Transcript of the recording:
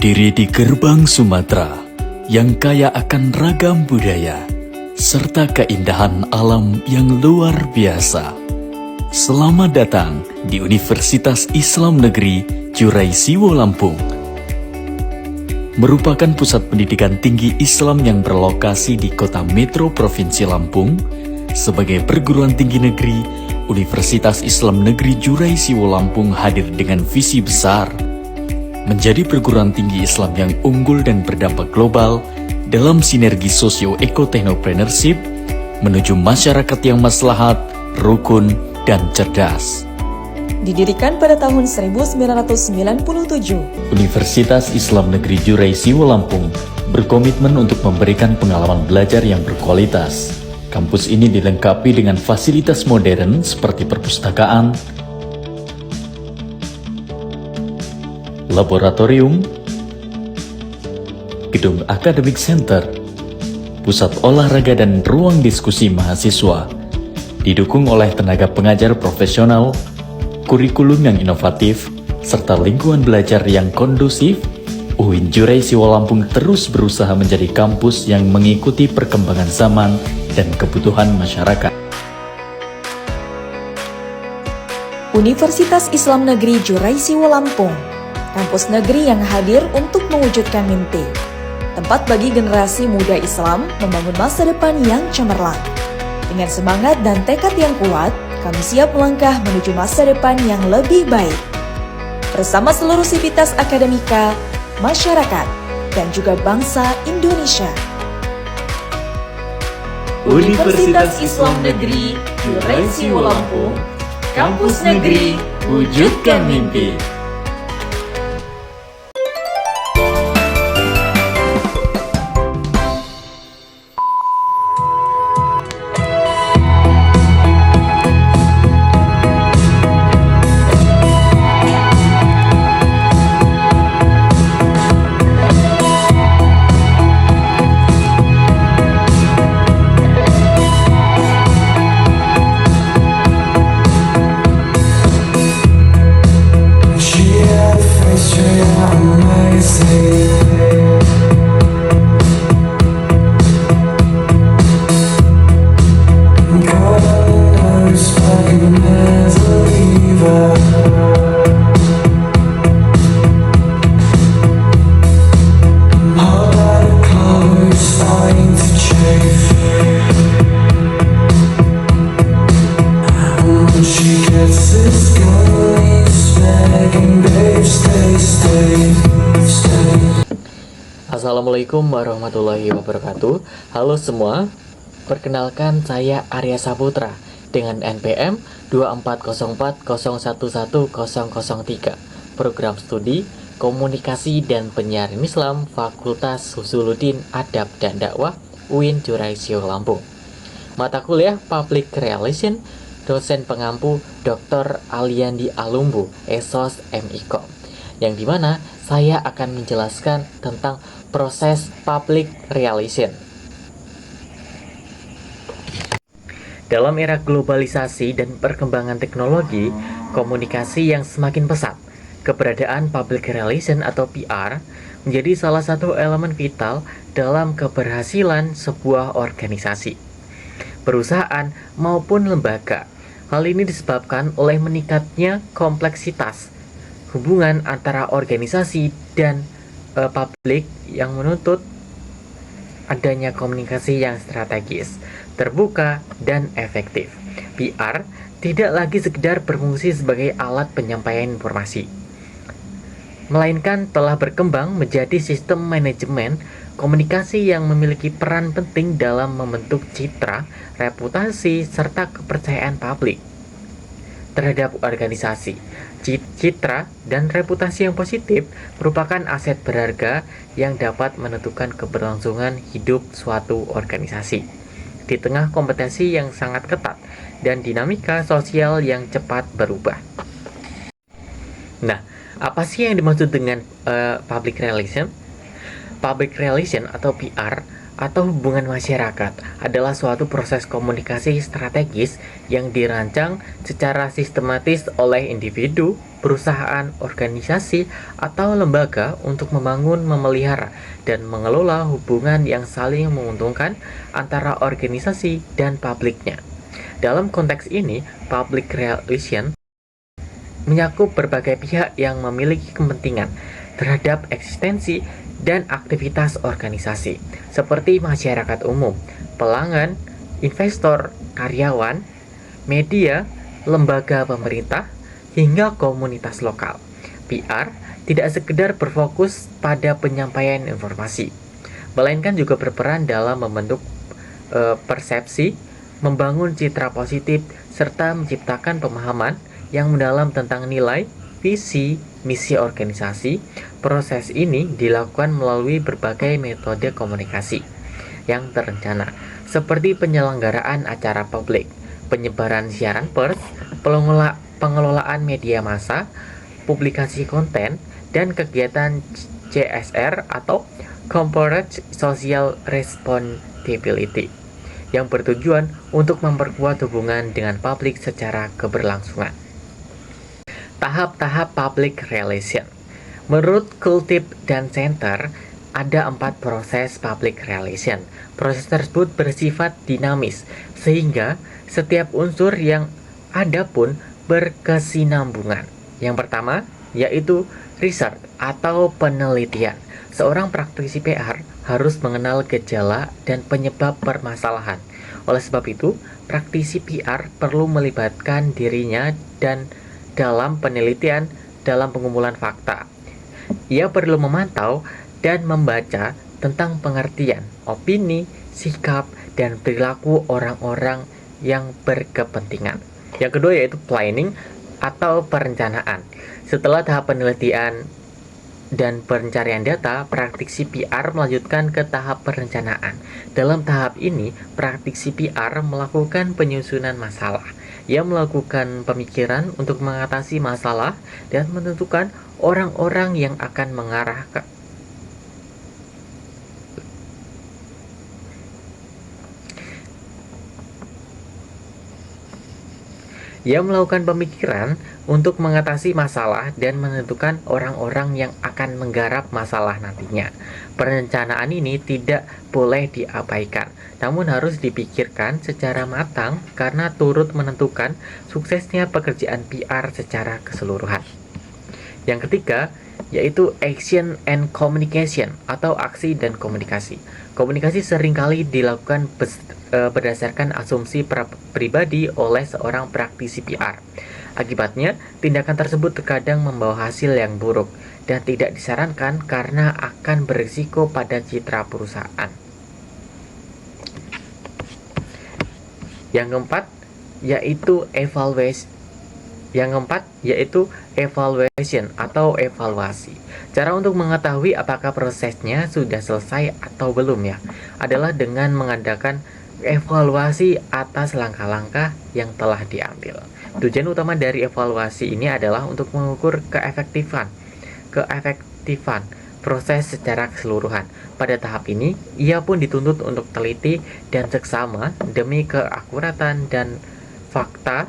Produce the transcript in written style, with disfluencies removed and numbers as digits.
Berdiri di gerbang Sumatera yang kaya akan ragam budaya serta keindahan alam yang luar biasa. Selamat datang di Universitas Islam Negeri Juraisiwo Lampung. Merupakan pusat pendidikan tinggi Islam yang berlokasi di kota metro Provinsi Lampung. Sebagai perguruan tinggi negeri, Universitas Islam Negeri Juraisiwo Lampung hadir dengan visi besar menjadi perguruan tinggi Islam yang unggul dan berdampak global dalam sinergi sosio-eko-teknopreneurship menuju masyarakat yang maslahat, rukun, dan cerdas. Didirikan pada tahun 1997, Universitas Islam Negeri Juraisiwo Lampung berkomitmen untuk memberikan pengalaman belajar yang berkualitas. Kampus ini dilengkapi dengan fasilitas modern seperti perpustakaan, laboratorium, gedung akademik center, pusat olahraga dan ruang diskusi mahasiswa, didukung oleh tenaga pengajar profesional, kurikulum yang inovatif, serta lingkungan belajar yang kondusif. UIN Juraisiwo Lampung terus berusaha menjadi kampus yang mengikuti perkembangan zaman dan kebutuhan masyarakat. Universitas Islam Negeri Juraisiwo Lampung, kampus negeri yang hadir untuk mewujudkan mimpi. Tempat bagi generasi muda Islam membangun masa depan yang cemerlang. Dengan semangat dan tekad yang kuat, kami siap melangkah menuju masa depan yang lebih baik. Bersama seluruh sivitas akademika, masyarakat, dan juga bangsa Indonesia. Universitas Islam Negeri Juraisiwo Lampung, kampus negeri, wujudkan mimpi. Assalamualaikum warahmatullahi wabarakatuh. Halo semua, perkenalkan saya Arya Saputra dengan NPM 24040111003, Program Studi Komunikasi dan Penyiaran Islam Fakultas Usuluddin Adab dan Dakwah UIN Juraisiwo Lampung. Mata kuliah Public Relation, dosen pengampu Dr. Aliandi Alumbu, Esos MIKOM, yang dimana saya akan menjelaskan tentang proses public relation. Dalam era globalisasi dan perkembangan teknologi komunikasi yang semakin pesat, keberadaan public relation atau PR menjadi salah satu elemen vital dalam keberhasilan sebuah organisasi, perusahaan maupun lembaga. Hal ini disebabkan oleh meningkatnya kompleksitas hubungan antara organisasi dan publik yang menuntut adanya komunikasi yang strategis, terbuka, dan efektif. PR tidak lagi sekedar berfungsi sebagai alat penyampaian informasi, melainkan telah berkembang menjadi sistem manajemen komunikasi yang memiliki peran penting dalam membentuk citra, reputasi, serta kepercayaan publik terhadap organisasi. Citra dan reputasi yang positif merupakan aset berharga yang dapat menentukan keberlangsungan hidup suatu organisasi di tengah kompetisi yang sangat ketat dan dinamika sosial yang cepat berubah. Nah, apa sih yang dimaksud dengan public relation? Public relation atau PR atau hubungan masyarakat adalah suatu proses komunikasi strategis yang dirancang secara sistematis oleh individu, perusahaan, organisasi, atau lembaga untuk membangun, memelihara, dan mengelola hubungan yang saling menguntungkan antara organisasi dan publiknya. Dalam konteks ini, public relation menyakup berbagai pihak yang memiliki kepentingan terhadap eksistensi dan aktivitas organisasi, seperti masyarakat umum, pelanggan, investor, karyawan, media, lembaga pemerintah, hingga komunitas lokal. PR tidak sekedar berfokus pada penyampaian informasi, melainkan juga berperan dalam membentuk persepsi, membangun citra positif, serta menciptakan pemahaman yang mendalam tentang nilai, visi, misi organisasi. Proses ini dilakukan melalui berbagai metode komunikasi yang terencana, seperti penyelenggaraan acara publik, penyebaran siaran pers, pengelolaan media massa, publikasi konten, dan kegiatan CSR atau Corporate Social Responsibility yang bertujuan untuk memperkuat hubungan dengan publik secara keberlangsungan. Tahap-tahap public relation. Menurut Kultip dan Center, ada 4 proses public relation. Proses tersebut bersifat dinamis, sehingga setiap unsur yang ada pun berkesinambungan. Yang pertama, yaitu research atau penelitian. Seorang praktisi PR harus mengenal gejala dan penyebab permasalahan. Oleh sebab itu, praktisi PR perlu melibatkan dirinya dan dalam penelitian, dalam pengumpulan fakta. Ia perlu memantau dan membaca tentang pengertian, opini, sikap, dan perilaku orang-orang yang berkepentingan. Yang kedua yaitu planning atau perencanaan. Setelah tahap penelitian dan pencarian data, praktisi PR melanjutkan ke tahap perencanaan. Dalam tahap ini, praktisi PR melakukan penyusunan masalah. Ia melakukan pemikiran untuk mengatasi masalah dan menentukan orang-orang yang akan mengarah ke Ia melakukan pemikiran untuk mengatasi masalah dan menentukan orang-orang yang akan menggarap masalah nantinya. Perencanaan ini tidak boleh diabaikan, namun harus dipikirkan secara matang karena turut menentukan suksesnya pekerjaan PR secara keseluruhan. Yang ketiga, yaitu action and communication atau aksi dan komunikasi. Komunikasi seringkali dilakukan berdasarkan asumsi pribadi oleh seorang praktisi PR. Akibatnya, tindakan tersebut terkadang membawa hasil yang buruk dan tidak disarankan karena akan berisiko pada citra perusahaan. Yang keempat, yaitu evaluation atau evaluasi. Cara untuk mengetahui apakah prosesnya sudah selesai atau belum adalah dengan mengadakan evaluasi atas langkah-langkah yang telah diambil. Tujuan utama dari evaluasi ini adalah untuk mengukur keefektifan proses secara keseluruhan. Pada tahap ini, ia pun dituntut untuk teliti dan seksama demi keakuratan dan fakta